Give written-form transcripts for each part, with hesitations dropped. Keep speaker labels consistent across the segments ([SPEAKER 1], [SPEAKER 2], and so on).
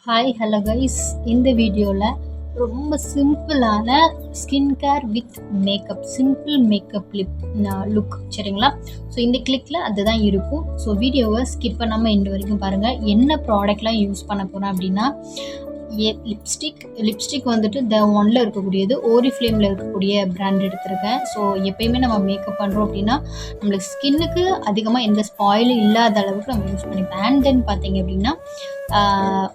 [SPEAKER 1] Hi hello guys. இந்த வீடியோவில் ரொம்ப சிம்பிளான skin care with makeup, simple makeup look சரிங்களா. ஸோ இந்த கிளிக்கில் அதுதான் இருக்கும். ஸோ வீடியோவை ஸ்கிப் பண்ணாமல் இந்த வரைக்கும் பாருங்கள். என்ன ப்ராடக்ட்லாம் யூஸ் பண்ண போகிறேன் அப்படின்னா, லிப்ஸ்டிக் வந்துட்டு த ஒன்ல இருக்கக்கூடியது ஓரிஃப்ளேமில் இருக்கக்கூடிய பிராண்ட் எடுத்திருக்கேன். ஸோ எப்பயுமே நம்ம மேக்கப் பண்ணுறோம் அப்படின்னா நம்மளுக்கு ஸ்கின்னுக்கு அதிகமாக எந்த ஸ்பாயிலும் இல்லாத அளவுக்கு நம்ம யூஸ் பண்ணிப்போம். அண்ட் தென் பார்த்தீங்க அப்படின்னா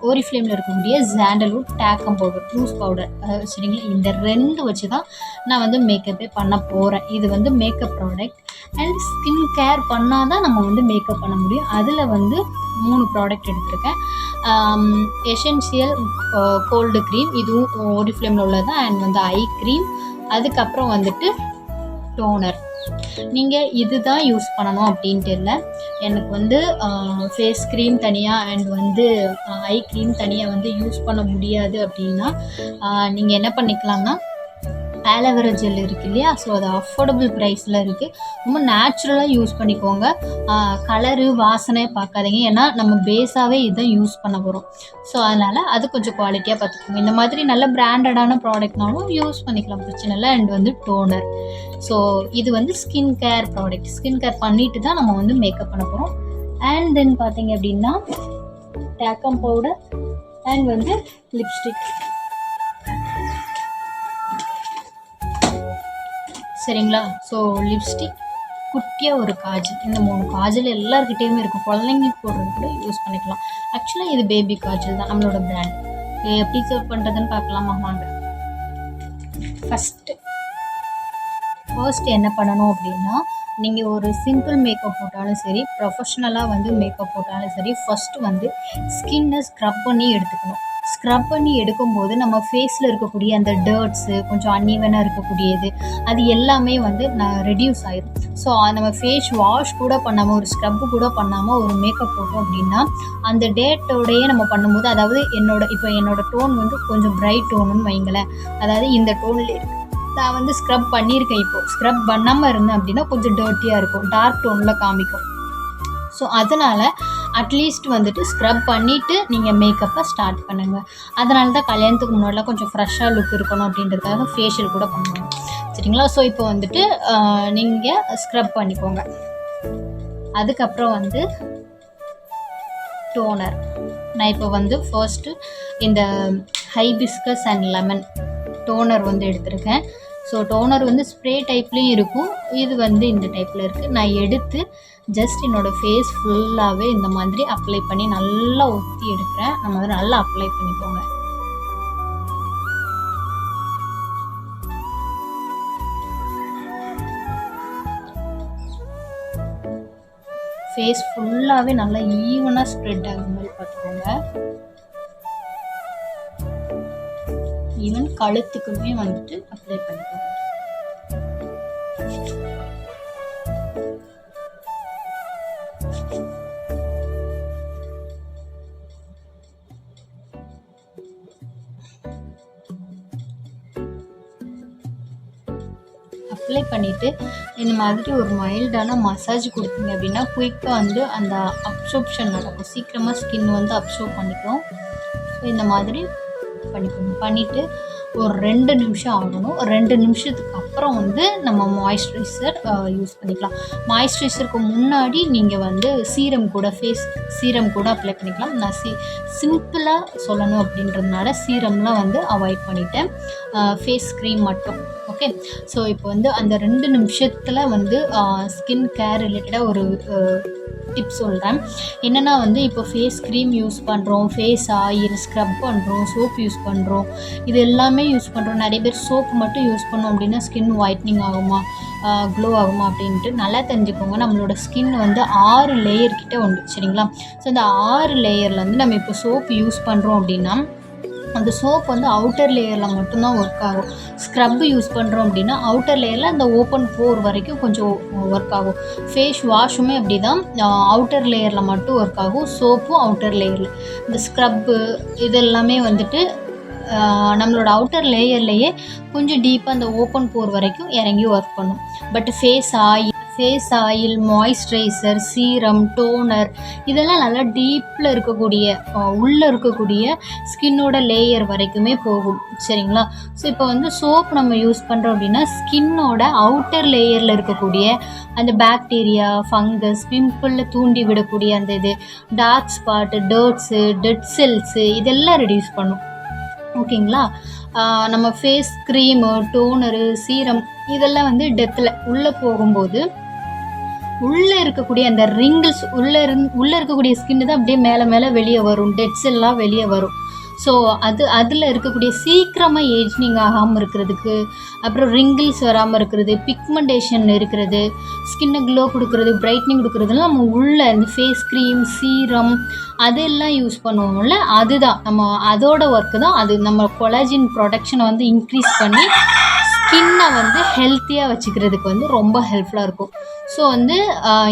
[SPEAKER 1] ஓரிஃப்ளேமில் இருக்கக்கூடிய சாண்டல்வுட் டேக்கம் பவுடர், லூஸ் பவுடர் சரிங்களா. இந்த ரெண்டு வச்சு தான் நான் வந்து மேக்கப்பே பண்ண போகிறேன். இது வந்து makeup product and skin care பண்ணால் தான் நம்ம வந்து மேக்கப் பண்ண முடியும். அதில் வந்து 3 ப்ராடக்ட் எடுத்திருக்கேன். எசென்ஷியல் கோல்டு க்ரீம், இதுவும் ஓரிஃப்ளேமில் உள்ளது. அண்ட் வந்து ஐ க்ரீம், அதுக்கப்புறம் வந்துட்டு டோனர். நீங்கள் இது தான் யூஸ் பண்ணணும் அப்படின்ட்டு இல்லை. எனக்கு வந்து ஃபேஸ் க்ரீம் தனியாக அண்ட் வந்து ஐ க்ரீம் தனியாக வந்து யூஸ் பண்ண முடியாது அப்படின்னா நீங்கள் என்ன பண்ணிக்கலாம்னா, ஆலோவேரா ஜெல் இருக்குது இல்லையா. ஸோ அது அஃபோர்டபுள் ப்ரைஸில் இருக்குது. ரொம்ப நேச்சுரலாக யூஸ் பண்ணிக்கோங்க. கலரு வாசனை பார்க்காதீங்க, ஏன்னா நம்ம பேஸாகவே இதை யூஸ் பண்ண போகிறோம். ஸோ அதனால் அது கொஞ்சம் குவாலிட்டியாக பார்த்துக்கோங்க. இந்த மாதிரி நல்ல பிராண்டடான ப்ராடக்ட்னாலும் யூஸ் பண்ணிக்கலாம், பிரச்சனை இல்லை. அண்ட் வந்து டோனர். ஸோ இது வந்து skin care product. Skin care பண்ணிட்டு தான் நம்ம வந்து மேக்கப் பண்ண போகிறோம். அண்ட் தென் பார்த்தீங்க அப்படின்னா டேக்கம் பவுடர் அண்ட் வந்து லிப்ஸ்டிக் சரிங்களா. ஸோ லிப்ஸ்டிக், குட்டியாக ஒரு காஜல். இந்த 3 காஜல் எல்லாருக்கிட்டேயுமே இருக்கும். குழந்தைங்களுக்கு போடுறது கூட யூஸ் பண்ணிக்கலாம். ஆக்சுவலாக இது பேபி காஜல் தான், நம்மளோட பிராண்ட். எப்படி சர்வ் பண்ணுறதுன்னு பார்க்கலாமா வாங்க. ஃபஸ்ட்டு என்ன பண்ணணும் அப்படின்னா, நீங்கள் ஒரு சிம்பிள் மேக்கப் போட்டாலும் சரி, ப்ரொஃபஷ்னலாக வந்து மேக்கப் போட்டாலும் சரி, ஃபஸ்ட்டு வந்து ஸ்கின்னை ஸ்க்ரப் பண்ணி எடுத்துக்கணும். ஸ்க்ரப் பண்ணி எடுக்கும்போது நம்ம ஃபேஸில் இருக்கக்கூடிய அந்த டர்ட்ஸு, கொஞ்சம் அன்ஈவனாக இருக்கக்கூடியது, அது எல்லாமே வந்து ரெடியூஸ் ஆயிடும். ஸோ நம்ம ஃபேஸ் வாஷ் கூட பண்ணாமல், ஒரு ஸ்க்ரப்பு கூட பண்ணாமல் ஒரு மேக்கப் போட்டோம் அப்படின்னா, அந்த டேட்டோடையே நம்ம பண்ணும்போது, அதாவது என்னோட டோன் வந்து கொஞ்சம் பிரைட் டோனுன்னு வைங்களேன். அதாவது இந்த டோனில் இருக்குது. நான் வந்து ஸ்க்ரப் பண்ணியிருக்கேன். இப்போது ஸ்க்ரப் பண்ணாமல் இருந்தேன் அப்படின்னா கொஞ்சம் டர்ட்டியாக இருக்கும், டார்க் டோனில் காமிக்கும். ஸோ அதனால் அட்லீஸ்ட் வந்துட்டு ஸ்க்ரப் பண்ணிவிட்டு நீங்கள் மேக்கப்பை ஸ்டார்ட் பண்ணுங்கள். அதனால தான் கல்யாணத்துக்கு முன்னாடிலாம் கொஞ்சம் ஃப்ரெஷ்ஷாக லுக் இருக்கணும் அப்படின்றதுக்காக ஃபேஷியல் கூட பண்ணுவாங்க சரிங்களா. ஸோ இப்போ வந்துட்டு நீங்கள் ஸ்க்ரப் பண்ணிக்கோங்க. அதுக்கப்புறம் வந்து டோனர். நான் இப்போ வந்து ஃபர்ஸ்ட்டு இந்த ஹைபிஸ்கஸ் அண்ட் லெமன் டோனர் வந்து எடுத்திருக்கேன். ஸோ டோனர் வந்து ஸ்ப்ரே டைப்லேயும் இருக்கும், இது வந்து இந்த டைப்பில் இருக்குது. நான் எடுத்து ஜஸ்ட் என்னோடய ஃபேஸ் ஃபுல்லாகவே இந்த மாதிரி அப்ளை பண்ணி நல்லா ஊற்றி எடுக்கிறேன். நம்ம வந்து நல்லா அப்ளை பண்ணிக்கோங்க. ஃபேஸ் ஃபுல்லாகவே நல்லா ஈவனாக ஸ்ப்ரெட் ஆகிற மாதிரி பார்த்துக்கோங்க. ஈவன் கழுத்துக்குமே வந்துட்டு அப்ளை பண்ணிக்கோங்க. அப்ளை பண்ணிவிட்டு இந்த மாதிரி ஒரு மைல்டான மசாஜ் கொடுத்தீங்க அப்படின்னா குயிக்காக வந்து அந்த அப்சர்ப்ஷன் நடக்கும், சீக்கிரமாக ஸ்கின் வந்து அப்சர்வ் பண்ணிக்கும். ஸோ இந்த மாதிரி பண்ணிக்கணும். பண்ணிவிட்டு ஒரு 2 நிமிஷம் ஆகணும். 2 நிமிஷத்துக்கு அப்புறம் வந்து நம்ம மாய்ஸ்சரைசர் யூஸ் பண்ணிக்கலாம். மாய்ஸ்சரைசருக்கு முன்னாடி நீங்கள் வந்து சீரம் கூட, ஃபேஸ் சீரம் கூட அப்ளை பண்ணிக்கலாம். நான் சிம்பிளாக சொல்லணும் அப்படின்றதுனால சீரம்லாம் வந்து அவாய்ட் பண்ணிட்டேன். ஃபேஸ் க்ரீம் மட்டும். ஓகே. ஸோ இப்போ வந்து அந்த 2 நிமிஷத்தில் வந்து ஸ்கின் கேர் ரிலேட்டடாக ஒரு டிப்ஸ் சொல்கிறேன். என்னென்னா வந்து இப்போ ஃபேஸ் க்ரீம் யூஸ் பண்ணுறோம், ஃபேஸ் ஆயில் ஸ்க்ரப் பண்ணுறோம், சோப் யூஸ் பண்ணுறோம், இது எல்லாமே யூஸ் பண்ணுறோம். நிறைய பேர் சோப்பு மட்டும் யூஸ் பண்ணோம் அப்படின்னா ஸ்கின் ஒயிட்னிங் ஆகுமா, க்ளோ ஆகுமா அப்படின்ட்டு நல்லா தெரிஞ்சுக்கோங்க. நம்மளோட ஸ்கின் வந்து 6 லேயர் கிட்ட உண்டு சரிங்களா. ஸோ அந்த 6 லேயரில் வந்து நம்ம இப்போ சோப் யூஸ் பண்ணுறோம் அப்படின்னா அந்த சோப் வந்து அவுட்டர் லேயரில் மட்டும்தான் ஒர்க் ஆகும். ஸ்க்ரப்பு யூஸ் பண்ணுறோம் அப்படின்னா அவுட்டர் லேயரில் அந்த ஓப்பன் போர் வரைக்கும் கொஞ்சம் ஒர்க் ஆகும். ஃபேஸ் வாஷுமே அப்படி தான், அவுட்டர் லேயரில் மட்டும் ஒர்க் ஆகும், சோப்பும் அவுட்டர் லேயரில். இந்த ஸ்க்ரப்பு இதெல்லாமே வந்துட்டு நம்மளோட அவுட்டர் லேயர்லேயே கொஞ்சம் டீப்பாக அந்த ஓப்பன் போர் வரைக்கும் இறங்கி ஒர்க் பண்ணும். But face oil, face oil, moisturiser, serum, toner இதெல்லாம் நல்லா டீப்பில் இருக்கக்கூடிய உள்ளே இருக்கக்கூடிய ஸ்கின்னோட லேயர் வரைக்குமே போகும். சரிங்களா? ஸோ இப்போ வந்து சோப் நம்ம யூஸ் பண்ணுறோம் அப்படின்னா ஸ்கின்னோட அவுட்டர் லேயரில் இருக்கக்கூடிய அந்த பாக்டீரியா, ஃபங்கஸ், பிம்பிளில் தூண்டி விடக்கூடிய அந்த இது, டார்க் ஸ்பாட்டு, டர்ட்ஸு, டெட் செல்ஸு இதெல்லாம் ரெடியூஸ் பண்ணும். ஓகேங்களா? நம்ம ஃபேஸ் க்ரீமு, டோனரு, சீரம் இதெல்லாம் வந்து டெத்தில் உள்ளே போகும்போது உள்ளே இருக்கக்கூடிய அந்த ரிங்கிள்ஸ் உள்ளே இருக்கக்கூடிய ஸ்கின்னு தான் அப்படியே மேலே மேலே வெளியே வரும், டெட்ஸ் எல்லாம் வெளியே வரும். ஸோ அதில் இருக்கக்கூடிய சீக்கிரமாக ஏஜ்னிங் ஆகாமல் இருக்கிறதுக்கு, அப்புறம் ரிங்கிள்ஸ் வராமல் இருக்கிறது, பிக்மெண்டேஷன் இருக்கிறது, ஸ்கின்னை க்ளோ கொடுக்குறது, பிரைட்னிங் கொடுக்குறதுலாம் நம்ம உள்ள இந்த ஃபேஸ் க்ரீம், சீரம் அதெல்லாம் யூஸ் பண்ணுவோம்ல, அதுதான் நம்ம அதோட ஒர்க்கு தான் அது. நம்ம கொலாஜின் ப்ரொடக்ஷனை வந்து இன்க்ரீஸ் பண்ணி ஸ்கின்னை வந்து ஹெல்த்தியாக வச்சுக்கிறதுக்கு வந்து ரொம்ப ஹெல்ப்ஃபுல்லாக இருக்கும். ஸோ வந்து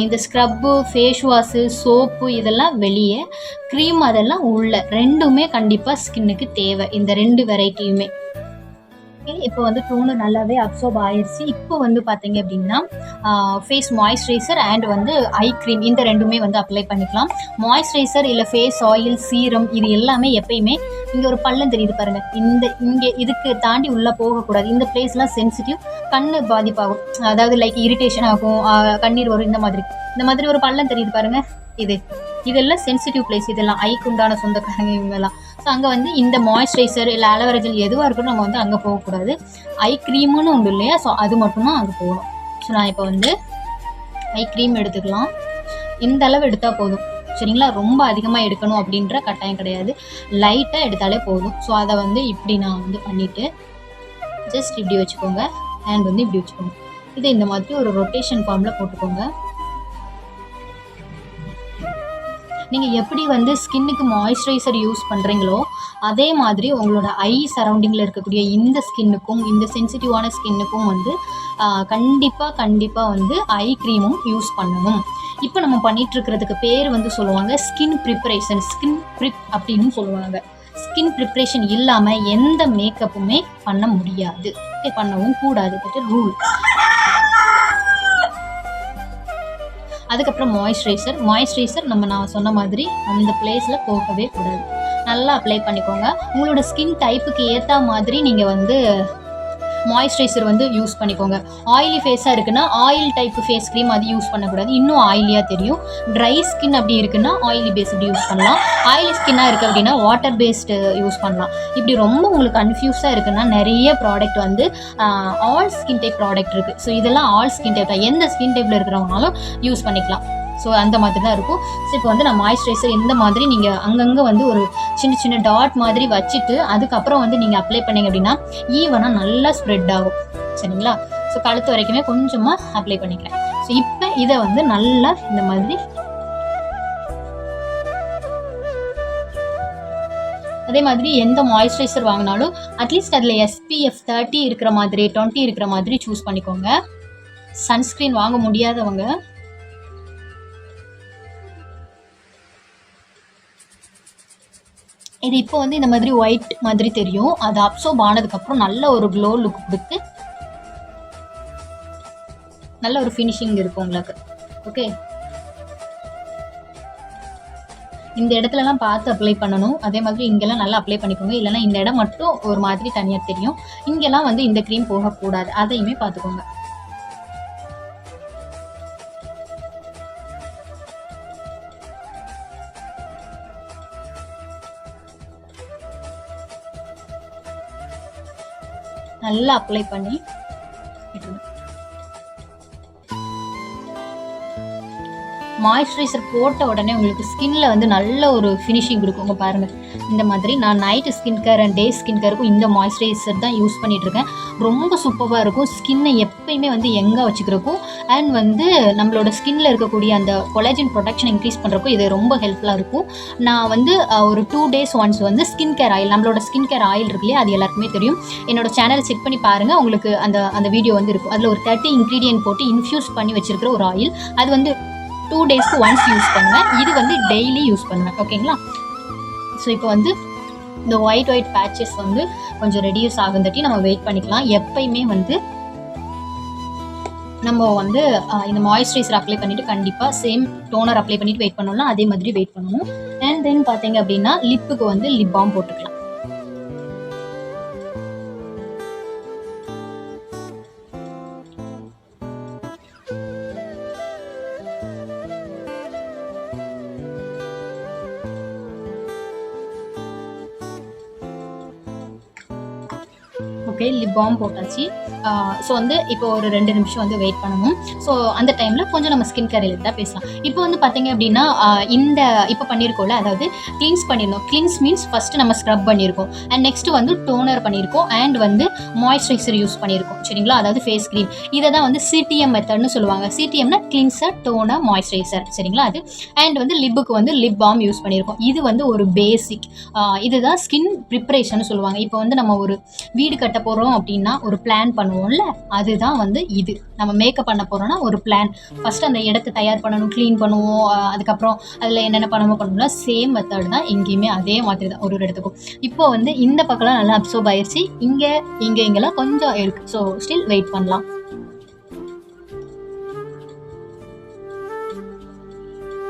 [SPEAKER 1] இந்த ஸ்க்ரப்பு, ஃபேஸ் வாஷு, சோப்பு இதெல்லாம் வெளியே, க்ரீம் அதெல்லாம் உள்ள, ரெண்டுமே கண்டிப்பாக ஸ்கின்னுக்கு தேவை, இந்த 2 வெரைட்டியுமே. இப்போ வந்து டோனர் நல்லாவே அப்சர்வ் ஆயிடுச்சு. இப்போ வந்து பார்த்தீங்க அப்படின்னா ஃபேஸ் மாய்ஸ்சரைசர் அண்ட் வந்து ஐ க்ரீம் இந்த ரெண்டுமே வந்து அப்ளை பண்ணிக்கலாம். மாய்ஸ்சரைசர் இல்லை ஃபேஸ் ஆயில், சீரம் இது எல்லாமே எப்பயுமே இங்கே ஒரு பள்ளம் தெரியுது பாருங்கள், இங்கே இதுக்கு தாண்டி உள்ளே போகக்கூடாது. இந்த பிளேஸ்லாம் சென்சிட்டிவ், கண்ணு பாதிப்பாகும், அதாவது லைக் இரிட்டேஷன் ஆகும், கண்ணீர் வரும், இந்த மாதிரி ஒரு பள்ளம் தெரியுது பாருங்கள், இதெல்லாம் சென்சிட்டிவ் பிளேஸ். இதெல்லாம் ஐக்கு உண்டான சொந்தக்காரங்க இவங்கெல்லாம். ஸோ அங்கே வந்து இந்த மாய்ஸ்சரைசர் இல்லை அலோவேரா ஜெல் எதுவாக இருக்கணும் நம்ம வந்து அங்கே போகக்கூடாது. ஐ க்ரீமுன்னு உண்டு இல்லையா, ஸோ அது மட்டும்தான் அங்கே போகணும். ஸோ நான் இப்போ வந்து ஐ க்ரீம் எடுத்துக்கலாம். இந்த அளவு எடுத்தால் போதும். சரிங்களா? ரொம்ப அதிகமாக எடுக்கணும் அப்படின்ற கட்டாயம் கிடையாது, லைட்டாக எடுத்தாலே போதும். ஸோ அதை வந்து இப்படி நான் வந்து பண்ணிவிட்டு ஜஸ்ட் இப்படி வச்சுக்கோங்க, ஹேண்ட் வந்து இப்படி வச்சுக்கோங்க. இதை இந்த மாதிரி ஒரு ரொட்டேஷன் ஃபார்மில் போட்டுக்கோங்க. நீங்கள் எப்படி வந்து ஸ்கின்னுக்கு மாய்ஸ்சரைசர் யூஸ் பண்ணுறீங்களோ அதே மாதிரி உங்களோட ஐ சரௌண்டிங்கில் இருக்கக்கூடிய இந்த ஸ்கின்னுக்கும், இந்த சென்சிட்டிவான ஸ்கின்னுக்கும் வந்து கண்டிப்பாக வந்து ஐ க்ரீமும் யூஸ் பண்ணணும். இப்போ நம்ம பண்ணிகிட்ருக்கிறதுக்கு பேர் வந்து சொல்லுவாங்க ஸ்கின் ப்ரிப்பரேஷன், ஸ்கின் ப்ரிப் அப்படின்னு சொல்லுவாங்க. ஸ்கின் ப்ரிப்ரேஷன் இல்லாமல் எந்த மேக்கப்புமே பண்ண முடியாது, பண்ணவும் கூடாது, ரூல். அதுக்கப்புறம் மாய்ஸ்சரைசர் நான் சொன்ன மாதிரி அந்த பிளேஸில் போகவே கூடாது. நல்லா அப்ளை பண்ணிக்கோங்க. உங்களோட ஸ்கின் டைப்புக்கு ஏற்ற மாதிரி நீங்கள் வந்து மாய்ஸ்சரைசர் வந்து யூஸ் பண்ணிக்கோங்க. ஆயிலி ஃபேஸாக இருக்குன்னா ஆயில் டைப்பு ஃபேஸ் க்ரீம் அது யூஸ் பண்ணக்கூடாது, இன்னும் ஆயிலியாக தெரியும். ட்ரை ஸ்கின் அப்படி இருக்குன்னா ஆயிலி பேஸ் இப்படி யூஸ் பண்ணலாம். ஆயிலி ஸ்கின்னாக இருக்குது அப்படின்னா வாட்டர் பேஸ்டு யூஸ் பண்ணலாம். இப்படி ரொம்ப உங்களுக்கு கன்ஃபியூஸாக இருக்குன்னா நிறைய ப்ராடக்ட் வந்து ஆல் ஸ்கின் டைப் ப்ராடக்ட் இருக்குது. ஸோ இதெல்லாம் ஆல் ஸ்கின் டைப் தான், எந்த ஸ்கின் டைப்பில் இருக்கிறவங்கனாலும் யூஸ் பண்ணிக்கலாம். ஸோ அந்த மாதிரி தான் இருக்கும். ஸோ இப்போ வந்து நான் மாய்ஸ்சரைசர் இந்த மாதிரி நீங்கள் அங்கங்கே வந்து ஒரு சின்ன டாட் மாதிரி வச்சுட்டு அதுக்கப்புறம் வந்து நீங்கள் அப்ளை பண்ணிங்க அப்படின்னா ஈவனாக நல்லா ஸ்ப்ரெட் ஆகும். சரிங்களா? ஸோ கழுத்து வரைக்குமே கொஞ்சமாக அப்ளை பண்ணிக்கிறேன். ஸோ இப்போ இதை வந்து நல்லா இந்த மாதிரி அதே மாதிரி எந்த மாய்ஸ்சரைசர் வாங்கினாலும் அட்லீஸ்ட் அதில் SPF 30 இருக்கிற மாதிரி 20 இருக்கிற மாதிரி சூஸ் பண்ணிக்கோங்க. சன்ஸ்க்ரீன் வாங்க முடியாதவங்க இது இப்போ வந்து இந்த மாதிரி ஒயிட் மாதிரி தெரியும், அது அப்சர்வ் ஆனதுக்கப்புறம் நல்ல ஒரு க்ளோ லுக் கொடுத்து நல்ல ஒரு ஃபினிஷிங் இருக்கும் உங்களுக்கு. ஓகே, இந்த இடத்துலலாம் பார்த்து அப்ளை பண்ணணும். அதே மாதிரி இங்கெல்லாம் நல்லா அப்ளை பண்ணிக்கோங்க, இல்லைனா இந்த இடம் மட்டும் ஒரு மாதிரி தனியாக தெரியும். இங்கெல்லாம் வந்து இந்த க்ரீம் போகக்கூடாது, அதையுமே பார்த்துக்கோங்க. நல்லா அப்ளை பண்ணி மாய்ஸ்சரைசர் போட்ட உடனே உங்களுக்கு ஸ்கின்ல வந்து நல்ல ஒரு ஃபினிஷிங் கொடுக்கும். பாருங்கள், இந்த மாதிரி நான் night skin care and day skin கேருக்கும் இந்த மாய்ஸ்சரைசர் தான் யூஸ் பண்ணிகிட்ருக்கேன். ரொம்ப சூப்பராக இருக்கும். ஸ்கின்னை எப்பயுமே வந்து எங்கே வச்சுக்கிறக்கும் அண்ட் வந்து நம்மளோட ஸ்கின்னில் இருக்கக்கூடிய அந்த கொலாஜின் ப்ரொடக்ஷன் இன்க்ரீஸ் பண்ணுறக்கும் இது ரொம்ப ஹெல்ப்ஃபுல்லாக இருக்கும். நான் வந்து ஒரு 2 days ஒன்ஸ் வந்து ஸ்கின் கேர் ஆயில், நம்மளோட ஸ்கின் கேர் ஆயில் இருக்கு இல்லையா, அது எல்லாருக்குமே தெரியும். என்னோட சேனல் செக் பண்ணி பாருங்கள், உங்களுக்கு அந்த வீடியோ வந்து இருக்கும். அதில் ஒரு 30 இன்க்ரீடியன்ட் போட்டு இன்ஃப்யூஸ் பண்ணி வச்சுருக்கிற ஒரு ஆயில், அது வந்து 2 days ஒன்ஸ் யூஸ் பண்ணுவேன். இது வந்து டெய்லி யூஸ் பண்ணுவேன். ஓகேங்களா? ஸோ இப்போ வந்து இந்த ஒயிட் பேட்சஸ் வந்து கொஞ்சம் ரெடியூஸ் ஆகுந்தட்டி நம்ம வெயிட் பண்ணிக்கலாம். எப்பயுமே வந்து நம்ம வந்து இந்த மாய்ஸ்சரைசர் அப்ளை பண்ணிவிட்டு கண்டிப்பாக சேம் டோனர் அப்ளை பண்ணிவிட்டு வெயிட் பண்ணோம்னா அதே மாதிரி வெயிட் பண்ணணும். அண்ட் தென் பார்த்தீங்க அப்படின்னா லிப்புக்கு வந்து லிப் பாம் போட்டுக்கலாம். ஓகே, லிப் பாம் போட்டாச்சு. ஸோ வந்து இப்போ ஒரு 2 நிமிஷம் வந்து வெயிட் பண்ணணும். ஸோ அந்த டைமில் கொஞ்சம் நம்ம ஸ்கின் கேர் ரிலேட்டடாக பேசலாம். இப்போ வந்து பார்த்தீங்க அப்படின்னா இந்த இப்போ பண்ணியிருக்கோம்ல, அதாவது கிளீன்ஸ் பண்ணியிருந்தோம். கிளீன்ஸ் மீன்ஸ் ஃபஸ்ட்டு நம்ம ஸ்க்ரப் பண்ணியிருக்கோம், அண்ட் நெக்ஸ்ட்டு வந்து டோனர் பண்ணியிருக்கோம், அண்ட் வந்து மாய்ஸ்சரைசர் யூஸ் பண்ணியிருக்கோம். சரிங்களா, அதாவது ஃபேஸ் க்ரீம். இதை தான் வந்து சிடிஎம் மெத்தட்னு சொல்லுவாங்க. சிடிஎம்னா கிளின்சர், டோனர், மாய்ஸ்சரைசர். சரிங்களா, அது அண்ட் வந்து லிப்புக்கு வந்து லிப் பாம் யூஸ் பண்ணியிருக்கோம். இது வந்து ஒரு பேசிக். இதுதான் ஸ்கின் ப்ரிப்பரேஷன் சொல்லுவாங்க. இப்போ வந்து நம்ம ஒரு வீடு கட்ட போகிறோம் அப்படின்னா ஒரு பிளான் பண்ணுவோம்ல, அதுதான் வந்து இது. நம்ம மேக்கப் பண்ண போகிறோம்னா ஒரு பிளான். ஃபஸ்ட்டு அந்த இடத்த தயார் பண்ணணும், க்ளீன் பண்ணுவோம், அதுக்கப்புறம் அதில் என்னென்ன பண்ணணும்ல, சேம் மெத்தட் தான் எங்கேயுமே, அதே மாதிரி தான் ஒரு இடத்துக்கும். இப்போ வந்து இந்த பக்கம்லாம் நல்லா அப்சர்வ் ஆயிடுச்சு. இங்கெல்லாம் கொஞ்சம் இருக்குது. ஸோ ஸ்டில் வெயிட் பண்ணலாம்.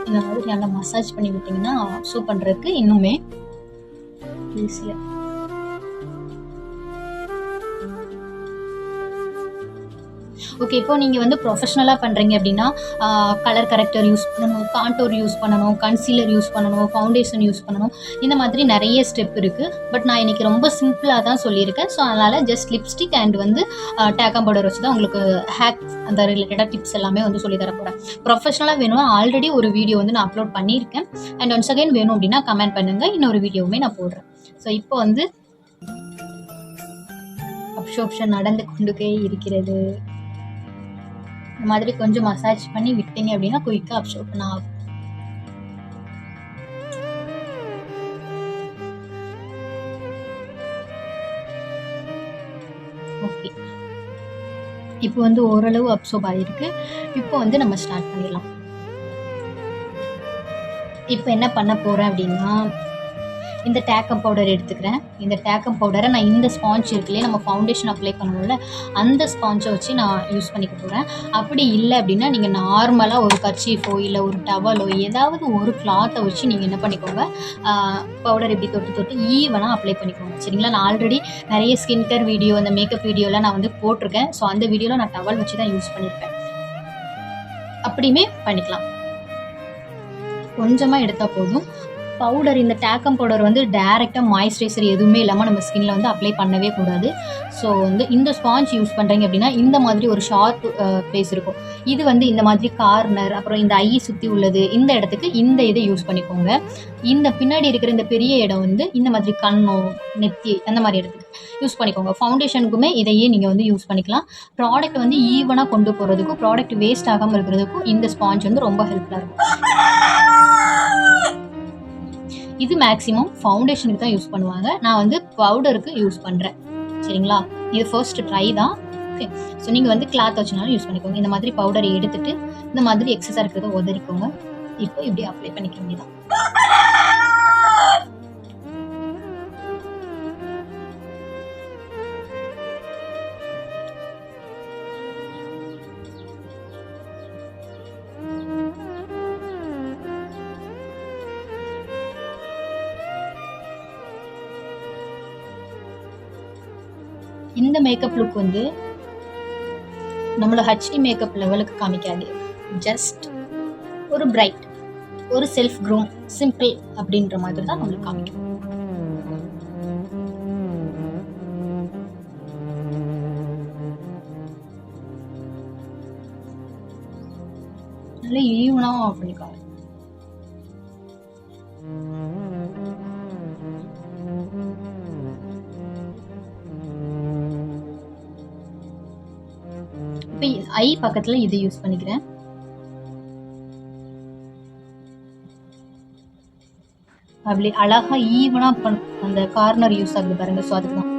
[SPEAKER 1] இந்த மாதிரி நல்லா மசாஜ் பண்ணி விட்டிங்கன்னா அப்சர்வ் பண்ணுறதுக்கு இன்னுமே ஈஸியாக. ஓகே, இப்போ நீங்கள் வந்து ப்ரொஃபஷ்னலாக பண்ணுறீங்க அப்படின்னா கலர் கரெக்டர் யூஸ் பண்ணணும், கான்டோர் யூஸ் பண்ணணும், கன்சீலர் யூஸ் பண்ணணும், ஃபவுண்டேஷன் யூஸ் பண்ணணும். இந்த மாதிரி நிறைய ஸ்டெப் இருக்குது. பட் நான் இன்றைக்கி ரொம்ப சிம்பிளாக தான் சொல்லியிருக்கேன். ஸோ அதனால் ஜஸ்ட் லிப்ஸ்டிக் அண்ட் வந்து டேக்கம் பவுடர் வச்சு தான் உங்களுக்கு ஹேக்ஸ் அந்த ரிலேட்டடாக டிப்ஸ் எல்லாமே வந்து சொல்லி தர போகிறேன். ப்ரொஃபஷ்னலாக வேணும்னா ஆல்ரெடி ஒரு வீடியோ வந்து நான் அப்லோட் பண்ணியிருக்கேன். அண்ட் ஒன்ஸ் அகைன் வேணும் அப்படின்னா கமெண்ட் பண்ணுங்கள், இன்னொரு வீடியோவுமே நான் போடுறேன். ஸோ இப்போ வந்து அப்சர்ப்ஷன் நடந்து கொண்டுக்கே இருக்கிறது. இந்த மாதிரி கொஞ்சம் மசாஜ் பண்ணி விட்டீங்க அப்படின்னா குயிக்காக அப்சர்வ் ஆகும். ஓகே, இப்போ வந்து ஓரளவு அப்சர்வ் ஆகிருக்கு. இப்போ வந்து நம்ம ஸ்டார்ட் பண்ணிடலாம். இப்போ என்ன பண்ண போகிறேன் அப்படின்னா இந்த டேக்கம் பவுடர் எடுத்துக்கிறேன். இந்த டேக்கம் பவுடரை நான் இந்த ஸ்பாஞ்ச் இருக்குல்லையே, நம்ம ஃபவுண்டேஷன் அப்ளை பண்ணுவோம்ல, அந்த ஸ்பாஞ்சை வச்சு நான் யூஸ் பண்ணிக்க போகிறேன். அப்படி இல்லை அப்படின்னா நீங்கள் நார்மலாக ஒரு கர்ச்சீஃபோ இல்லை ஒரு டவலோ ஏதாவது ஒரு கிளாத்தை வச்சு நீங்கள் என்ன பண்ணிக்கோங்க, பவுடர் இப்படி தொட்டு தொட்டு ஈவனாக அப்ளை பண்ணிக்கோங்க. சரிங்களா, நான் ஆல்ரெடி நிறைய ஸ்கின் கேர் வீடியோ, அந்த மேக்கப் வீடியோலாம் நான் வந்து போட்டிருக்கேன். ஸோ அந்த வீடியோவில் நான் டவல் வச்சு தான் யூஸ் பண்ணியிருப்பேன். அப்படியுமே பண்ணிக்கலாம். கொஞ்சமாக எடுத்தால் போதும். பவுடர், இந்த டேக்கம் பவுடர் வந்து டைரெக்டாக மாய்ஸ்சரைசர் எதுவுமே இல்லாமல் நம்ம ஸ்கின்ல வந்து அப்ளை பண்ணவே கூடாது. ஸோ வந்து இந்த ஸ்பாஞ்ச் யூஸ் பண்ணுறீங்க அப்படின்னா இந்த மாதிரி ஒரு ஷார்ப் பிளேஸ் இருக்கும். இது வந்து இந்த மாதிரி கார்னர், அப்புறம் இந்த ஐ சுற்றி உள்ளது, இந்த இடத்துக்கு இந்த இதை யூஸ் பண்ணிக்கோங்க. இந்த பின்னாடி இருக்கிற இந்த பெரிய இடம் வந்து இந்த மாதிரி கண்ணோ, நெத்தி, அந்த மாதிரி இடத்துக்கு யூஸ் பண்ணிக்கோங்க. ஃபவுண்டேஷனுக்குமே இதையே நீங்கள் வந்து யூஸ் பண்ணிக்கலாம். ப்ராடக்ட் வந்து ஈவனாக கொண்டு போகிறதுக்கும் ப்ராடக்ட் வேஸ்ட் ஆகாமல் இருக்கிறதுக்கும் இந்த ஸ்பாஞ்ச் வந்து ரொம்ப ஹெல்ப்ஃபுல்லாக இருக்கும். இது மேக்ஸிமம் ஃபவுண்டேஷனுக்கு தான் யூஸ் பண்ணுவாங்க. நான் வந்து பவுடருக்கு யூஸ் பண்ணுறேன். சரிங்களா, இது ஃபர்ஸ்ட் ட்ரை தான். ஓகே, ஸோ நீங்கள் வந்து கிளாத் வச்சுனாலும் யூஸ் பண்ணிக்கோங்க. இந்த மாதிரி பவுடரை எடுத்துட்டு இந்த மாதிரி எக்ஸஸாக இருக்கிறத உதறிக்கோங்க. இப்போ இப்படி அப்ளை பண்ணிக்க வேண்டியதான். இந்த மேக்கப் லுக் வந்து நம்மளோட ஹெச்டி மேக்கப் லெவலுக்கு காமிக்காது. ஜஸ்ட் ஒரு பிரைட், ஒரு செல்ஃப் க்ரூம், சிம்பிள் அப்படின்ற மாதிரி தான் நம்மளுக்கு காமிக்கும். நல்லா ஈவனாக பண்ணிக்காங்க. இப்போ ஐ பக்கத்தில் இது யூஸ் பண்ணிக்கிறேன். அப்படி அழகாக ஈவனாக அந்த கார்னர் யூஸ் ஆகுது பாருங்கள். ஸோ அதுக்கு தான்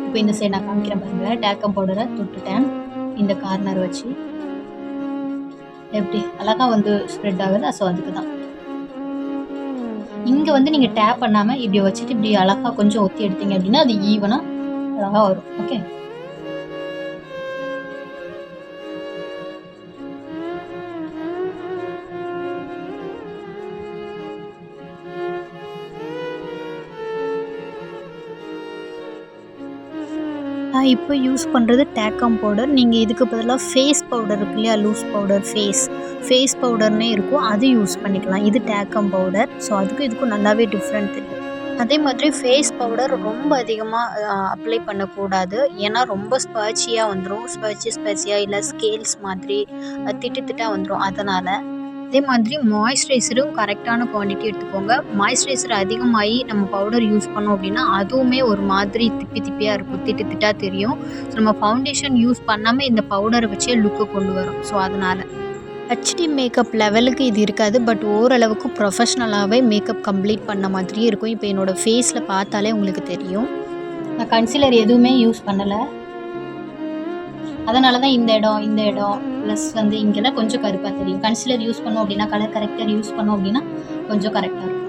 [SPEAKER 1] இப்போ இந்த சைடு நான் காமிக்கிறேன் பாருங்கள். டேக்கம் பவுடரை தொட்டுட்டேன் இந்த கார்னர் வச்சு, எப்படி அழகாக வந்து ஸ்ப்ரெட் ஆகுது. ஸோ அதுக்கு தான் இங்கே வந்து நீங்கள் டேப் பண்ணாமல் இப்படி வச்சுட்டு இப்படி அழகாக கொஞ்சம் ஒத்தி எடுத்தீங்க அப்படின்னா அது ஈவனாக அழகாக வரும். ஓகே, நான் இப்போ யூஸ் பண்ணுறது டேக்கம் பவுடர். நீங்கள் இதுக்கு பதிலாக ஃபேஸ் பவுடர் இருக்கு இல்லையா, லூஸ் பவுடர், ஃபேஸ் பவுடர்னே இருக்கும், அது யூஸ் பண்ணிக்கலாம். இது டேக்கம் பவுடர். ஸோ அதுக்கும் இதுக்கும் நல்லாவே டிஃப்ரெண்ட் தெரியும். அதே மாதிரி ஃபேஸ் பவுடர் ரொம்ப அதிகமாக அப்ளை பண்ணக்கூடாது. ஏன்னா ரொம்ப ஸ்பர்ச்சியாக வந்துடும், ஸ்பர்ச்சியாக இல்லை ஸ்கேல்ஸ் மாதிரி திட்டு திட்டாக வந்துடும். அதனால் அதே மாதிரி மாய்ஸ்சரைசரும் கரெக்டான குவான்டிட்டி எடுத்துக்கோங்க. மாய்ஸ்சரைசர் அதிகமாகி நம்ம பவுடர் யூஸ் பண்ணோம் அப்படின்னா அதுவுமே ஒரு மாதிரி திப்பியாக இருக்கும், திட்டு திட்டாக தெரியும். ஸோ நம்ம ஃபவுண்டேஷன் யூஸ் பண்ணாமல் இந்த பவுடரை வச்சே லுக்கு கொண்டு வரும். ஸோ அதனால் ஹெச்டி மேக்கப் லெவலுக்கு இது இருக்காது, பட் ஓரளவுக்கு ப்ரொஃபஷ்னலாகவே மேக்கப் கம்ப்ளீட் பண்ண மாதிரியே இருக்கும். இப்போ என்னோடய ஃபேஸில் பார்த்தாலே உங்களுக்கு தெரியும். நான் கன்சீலர் எதுவுமே யூஸ் பண்ணலை. அதனால தான் இந்த இடம் ப்ளஸ் வந்து இங்கெல்லாம் கொஞ்சம் கருப்பாக தெரியும். கன்சீலர் யூஸ் பண்ணோம் அப்படின்னா, கலர் கரெக்டர் யூஸ் பண்ணோம் அப்படின்னா கொஞ்சம் கரெக்டாக இருக்கும்.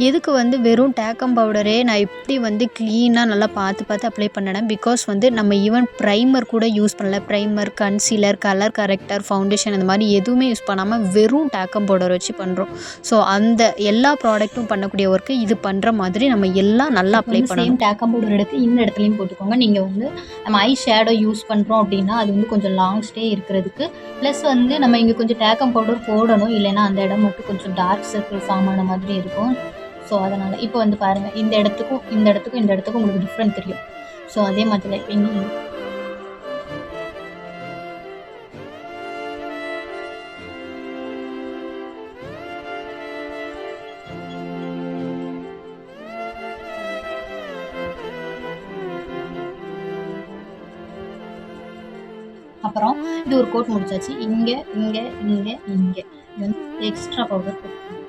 [SPEAKER 1] எதுக்கு வந்து வெறும் டேக்கம் பவுடரே நான் எப்படி வந்து க்ளீனாக நல்லா பார்த்து அப்ளை பண்ணினேன். பிகாஸ் வந்து நம்ம ஈவன் ப்ரைமர் கூட யூஸ் பண்ணல. Primer, concealer, colour character, foundation அந்த மாதிரி எதுவுமே யூஸ் பண்ணாமல் வெறும் டேக்கம் பவுடர் வச்சு பண்ணுறோம். ஸோ அந்த எல்லா ப்ராடக்ட்டும் பண்ணக்கூடிய ஒர்க்கு இது பண்ணுற மாதிரி நம்ம எல்லாம் நல்லா அப்ளை பண்ணணும். சேம் டேக்கம் பவுடர் எடுத்து இந்த இடத்துலையும் போட்டுக்கோங்க. நீங்கள் வந்து நம்ம ஐ ஷேடோ யூஸ் பண்ணுறோம் அப்படின்னா அது வந்து கொஞ்சம் லாங் ஸ்டே இருக்கிறதுக்கு, ப்ளஸ் வந்து நம்ம இங்கே கொஞ்சம் டேக்கம் பவுடர் போடணும், இல்லைன்னா அந்த இடம் மட்டும் கொஞ்சம் டார்க் சர்க்கிள் ஃபார்ம் ஆன மாதிரி இருக்கும். ஸோ அதனால் இப்போ வந்து பாருங்கள், இந்த இடத்துக்கும் உங்களுக்கு டிஃப்ரெண்ட் தெரியும். ஸோ அதே மாதிரி இப்போ இங்கே அப்புறம் இது ஒரு கோட் முடிச்சாச்சு. இங்கே இது வந்து எக்ஸ்ட்ரா பவுடர் போட்டுக்கணும்.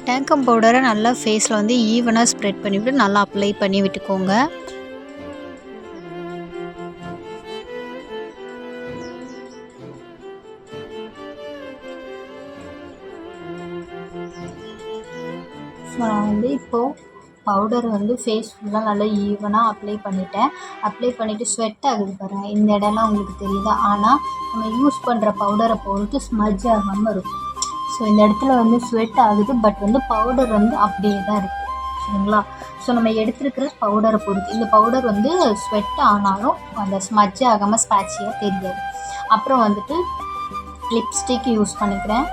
[SPEAKER 1] டேக்கம் பவுடரை நல்லா ஃபேஸில் வந்து ஈவனாக ஸ்ப்ரெட் பண்ணிவிட்டு நல்லா அப்ளை பண்ணி விட்டுக்கோங்க. ஸோ நான் வந்து இப்போது பவுடர் வந்து ஃபேஸ் ஃபுல்லாக நல்லா ஈவனாக அப்ளை பண்ணிவிட்டு ஸ்வெட் ஆகுது பாருங்கள், இந்த இடம்லாம் உங்களுக்கு தெரியுதா. ஆனால் நம்ம யூஸ் பண்ணுற பவுடரை பொறுத்து ஸ்மஜ் ஆகாமல் இருக்கும். ஸோ இந்த இடத்துல வந்து ஸ்வெட் ஆகுது, பட் வந்து பவுடர் வந்து அப்படியே தான் இருக்குது, சரிங்களா. ஸோ நம்ம எடுத்துருக்கிற பவுடரை பொறுத்து இந்த பவுடர் வந்து ஸ்வெட் ஆனாலும் அந்த ஸ்மஜ் ஆகாமல் ஸ்பேட்சியாக தெரியாது. அப்புறம் வந்துட்டு லிப்ஸ்டிக் யூஸ் பண்ணிக்கிறேன்.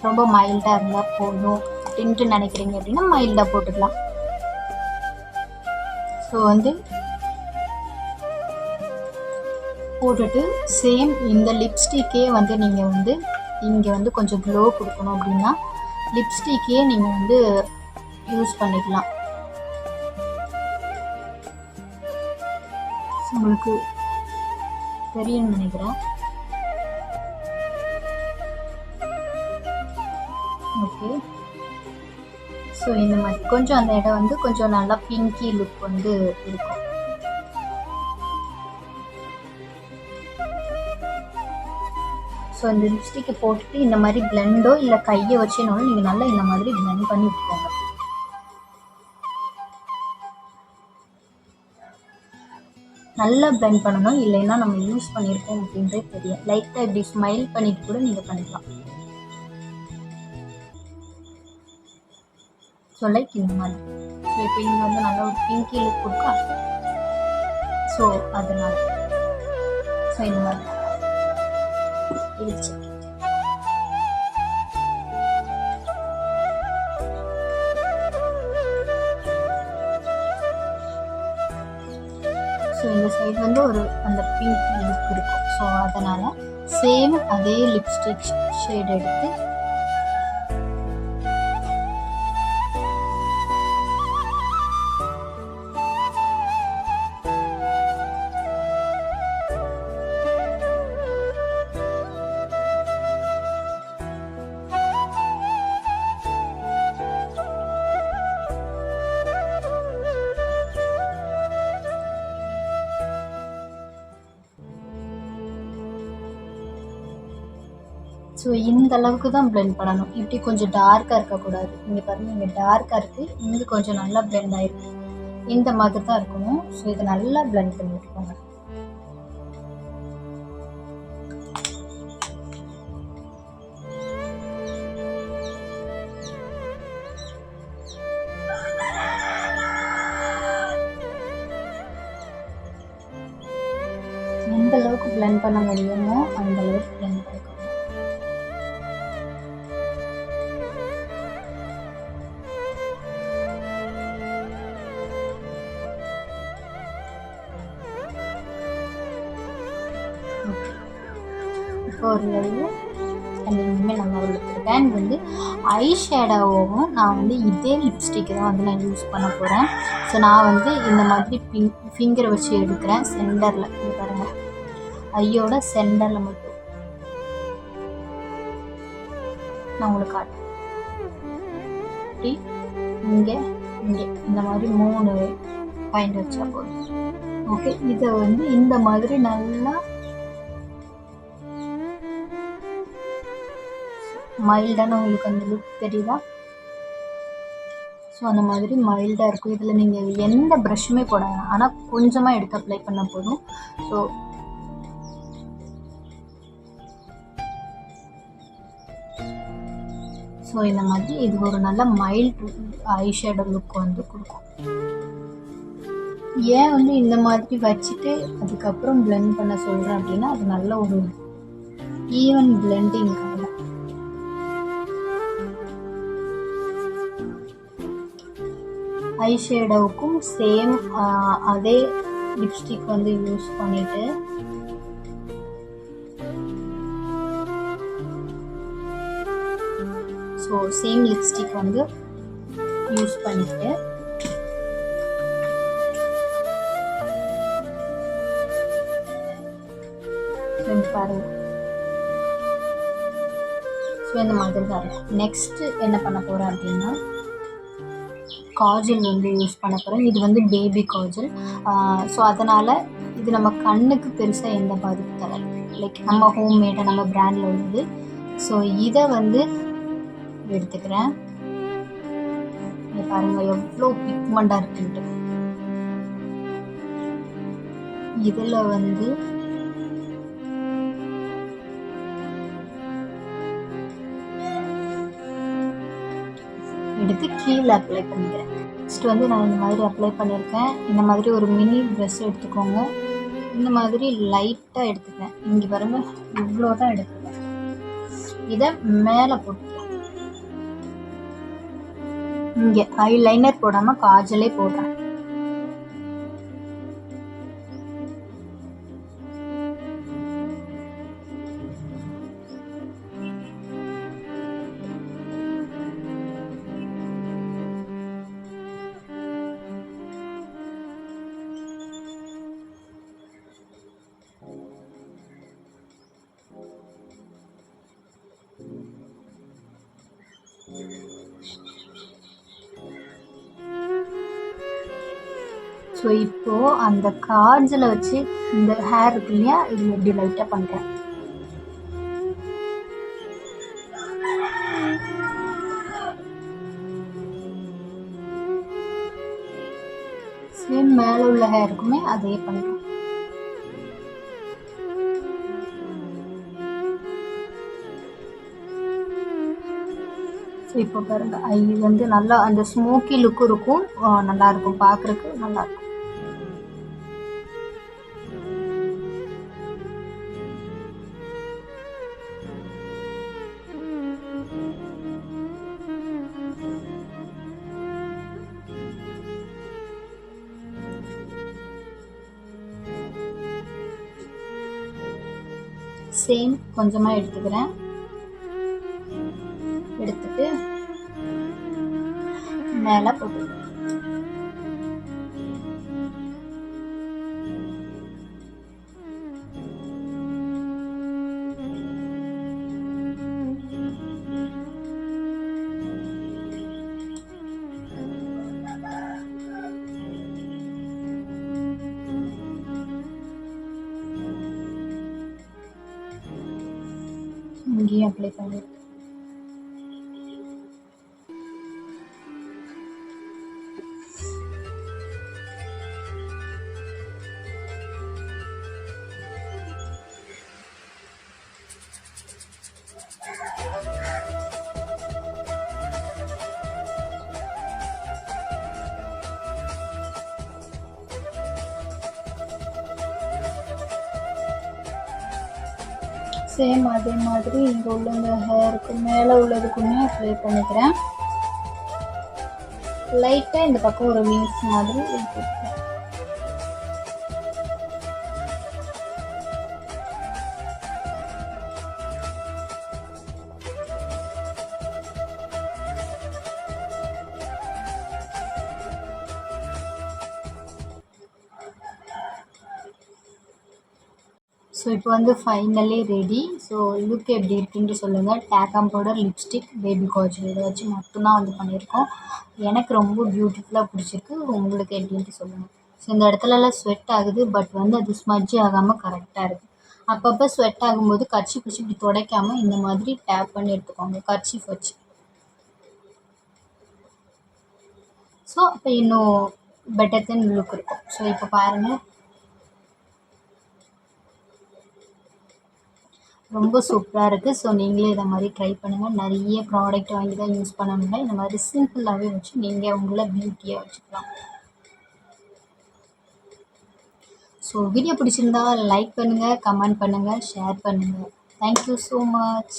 [SPEAKER 1] ரொம்ப மைல்டாக இருந்தால் போதும் அப்படின்ட்டு நினைக்கிறீங்க அப்படின்னா மைல்டாக போட்டுக்கலாம். ஸோ வந்து போட்டுட்டு சேம் இந்த லிப்ஸ்டிக்கே வந்து நீங்கள் வந்து இங்கே வந்து கொஞ்சம் க்ளோ கொடுக்கணும் அப்படின்னா லிப்ஸ்டிக்கே நீங்கள் வந்து யூஸ் பண்ணிக்கலாம். உங்களுக்கு தெரியும்னு நினைக்கிறேன். ஓகே, ஸோ இந்த மாதிரி கொஞ்சம் அந்த இடம் வந்து கொஞ்சம் நல்லா பிங்கி லுக் வந்து இருக்கும். ஸோ இந்த லிப்ஸ்டிக்கை போட்டுட்டு இந்த மாதிரி பிளெண்டோ இல்லை கையை வச்சுனாலும் நீங்கள் நல்லா இந்த மாதிரி பிளெண்ட் பண்ணி விட்டுக்கோங்க. நல்லா பிளெண்ட் பண்ணணும், இல்லைன்னா நம்ம யூஸ் பண்ணியிருக்கோம் அப்படின்றே தெரியும். லைட்டாக இப்படி ஸ்மைல் பண்ணிட்டு கூட நீங்கள் பண்ணிக்கலாம். ஸோ லைக் இந்த மாதிரி. ஸோ இப்போ இங்கே வந்து நல்லா ஒரு பிங்கி லுக் கொடுக்கா. ஸோ அதனால ஸோ இந்த மாதிரி இருந்துச்சு. ஸோ இந்த சைடு வந்து ஒரு அந்த பிங்க் லுக் இருக்கும். ஸோ அதனால் சேம் அதே லிப்ஸ்டிக் ஷேட் எடுத்து ஸோ இந்த அளவுக்கு தான் பிளெண்ட் பண்ணணும். இப்படி கொஞ்சம் டார்க்காக இருக்கக்கூடாது. இங்கே பாருங்கள், இங்கே டார்க்காக இருக்குது, இங்கே கொஞ்சம் நல்லா பிளெண்ட் ஆகிருக்கு. இந்த மாதிரி தான் இருக்கணும். ஸோ இதை நல்லா பிளெண்ட் பண்ணி விட்டுக்கோங்க. எந்த அளவுக்கு பிளெண்ட் பண்ண முடியுமோ அந்த அளவுக்கு பிளெண்ட் பண்ணிக்கோங்க. இப்போ ஒரு இனிமேல் நான் எடுத்துருக்கேன். அண்ட் வந்து ஐ ஷேடோவும் நான் வந்து இதே லிப்ஸ்டிக்கு தான் வந்து நான் யூஸ் பண்ண போகிறேன். ஸோ நான் வந்து இந்த மாதிரி ஃபிங்கரை வச்சு எடுக்கிறேன். சென்டரில் இது பாருங்கள், ஐயோட சென்டரில் மட்டும் நான் உங்களுக்கு காட்டுறேன். இப்படி இங்கே இங்கே இந்த மாதிரி 3 பாயிண்ட் வச்சா போதும். ஓகே, இதை வந்து இந்த மாதிரி நல்லா மைல்டான உங்களுக்கு அந்த லுக் தெரியுதா? ஸோ அந்த மாதிரி மைல்டாக இருக்கும். இதில் நீங்கள் எந்த ப்ரஷ்ஷுமே போடாங்க, ஆனால் கொஞ்சமாக எடுத்து அப்ளை பண்ண போதும். ஸோ இந்த மாதிரி இது ஒரு நல்ல மைல்டு ஐ ஷேடோ லுக் வந்து கொடுக்கும். ஏன் வந்து இந்த மாதிரி வச்சுட்டு அதுக்கப்புறம் பிளெண்ட் பண்ண சொல்கிறேன் அப்படின்னா, அது நல்ல ஒரு ஈவன் பிளெண்டிங்காக. ஐ ஷேடோவுக்கும் சேம் அதே லிப்ஸ்டிக் வந்து யூஸ் பண்ணிவிட்டு ஸோ சேம் லிப்ஸ்டிக் வந்து யூஸ் பண்ணிவிட்டு பாருங்க. ஸோ இந்த மாதிரி தான் இருக்கும். நெக்ஸ்ட்டு என்ன பண்ண போகிறேன் அப்படின்னா, காஜல் வந்து யூஸ் பண்ண போகிறேன். இது வந்து பேபி காஜல். ஸோ அதனால் இது நம்ம கண்ணுக்கு பெருசாக எந்த பாதிப்பு தரல. லைக் நம்ம ஹோம்மேடாக நம்ம பிராண்டில் உள்ளது. ஸோ இதை வந்து எடுத்துக்கிறேன். பாருங்கள் எவ்வளோ பிக்மெண்ட்டாக இருக்குன்ட்டு. இதில் வந்து எடுத்து கீழே அப்ளை பண்ணிக்கிறேன். நெக்ஸ்ட் வந்து நான் இந்த மாதிரி அப்ளை பண்ணியிருக்கேன். இந்த மாதிரி ஒரு மினி ப்ரஷ் எடுத்துக்கோங்க. இந்த மாதிரி லைட்டாக எடுத்துக்கிறேன். இங்கே பாருங்கள் இவ்வளோ தான் எடுத்துக்கிறேன். இதை மேலே போட்டுக்கிறேன். இங்கே ஐலைனர் போடாமல் காஜலே போடுறேன். ஸோ இப்போது அந்த காஜலை வச்சு இந்த ஹேர் இருக்கு இல்லையா, இது எப்படி லைட்டாக பண்ணுறேன். சேம் மேலே உள்ள ஹேருக்குமே அதே பண்ணுறேன். ஸோ இப்போ பாருங்கள், ஐ வந்து நல்லா அந்த ஸ்மோக்கி லுக்கும் இருக்கும், நல்லாயிருக்கும், பார்க்குறதுக்கு நல்லாயிருக்கும். சேம் கொஞ்சமாக எடுத்துக்கிறேன். எடுத்துட்டு மேலே போட்டு இங்கேயும் அப்ளை பண்ணியிருக்கேன். சேம் அதே மாதிரி இங்கே உள்ள இந்த ஹேருக்கு மேலே உள்ளதுக்குமே அப்ளை பண்ணிக்கிறேன். லைட்டாக இந்த பக்கம் ஒரு விங்ஸ் மாதிரி கொடுக்குறேன். ஸோ இப்போ வந்து ஃபைனலி ரெடி. ஸோ லுக் எப்படி இருக்குன்னு சொல்லுங்கள். டேக்கம் பவுடர், லிப்ஸ்டிக், பேபி காஜல் இதை வச்சு மட்டும்தான் வந்து பண்ணியிருக்கோம். எனக்கு ரொம்ப பியூட்டிஃபுல்லாக பிடிச்சிருக்கு. உங்களுக்கு எப்படின்ட்டு சொல்லுங்கள். ஸோ இந்த இடத்துலலாம் ஸ்வெட் ஆகுது, பட் வந்து அது ஸ்மட்ஜ் ஆகாமல் கரெக்டாக இருக்குது. அப்பப்போ ஸ்வெட் ஆகும்போது கர்ச்சீஃப் வச்சு இப்படி துடைக்காமல் இந்த மாதிரி டேப் பண்ணி எடுத்துக்கோங்க கர்ச்சீஃப் வச்சு. ஸோ அப்போ இன்னும் பெட்டர் தென் லுக் இருக்கும். ஸோ இப்போ பாருங்கள், ரொம்ப சூப்பராக இருக்குது. ஸோ நீங்களே இதை மாதிரி ட்ரை பண்ணுங்கள். நிறைய ப்ராடக்ட் வாங்கி தான் யூஸ் பண்ணணும்னா இந்த மாதிரி சிம்பிளாகவே வச்சு நீங்கள் உங்களை பியூட்டியாக வச்சுக்கலாம். ஸோ வீடியோ பிடிச்சிருந்தா லைக் பண்ணுங்கள், கமெண்ட் பண்ணுங்கள், ஷேர் பண்ணுங்கள். Thank you so much.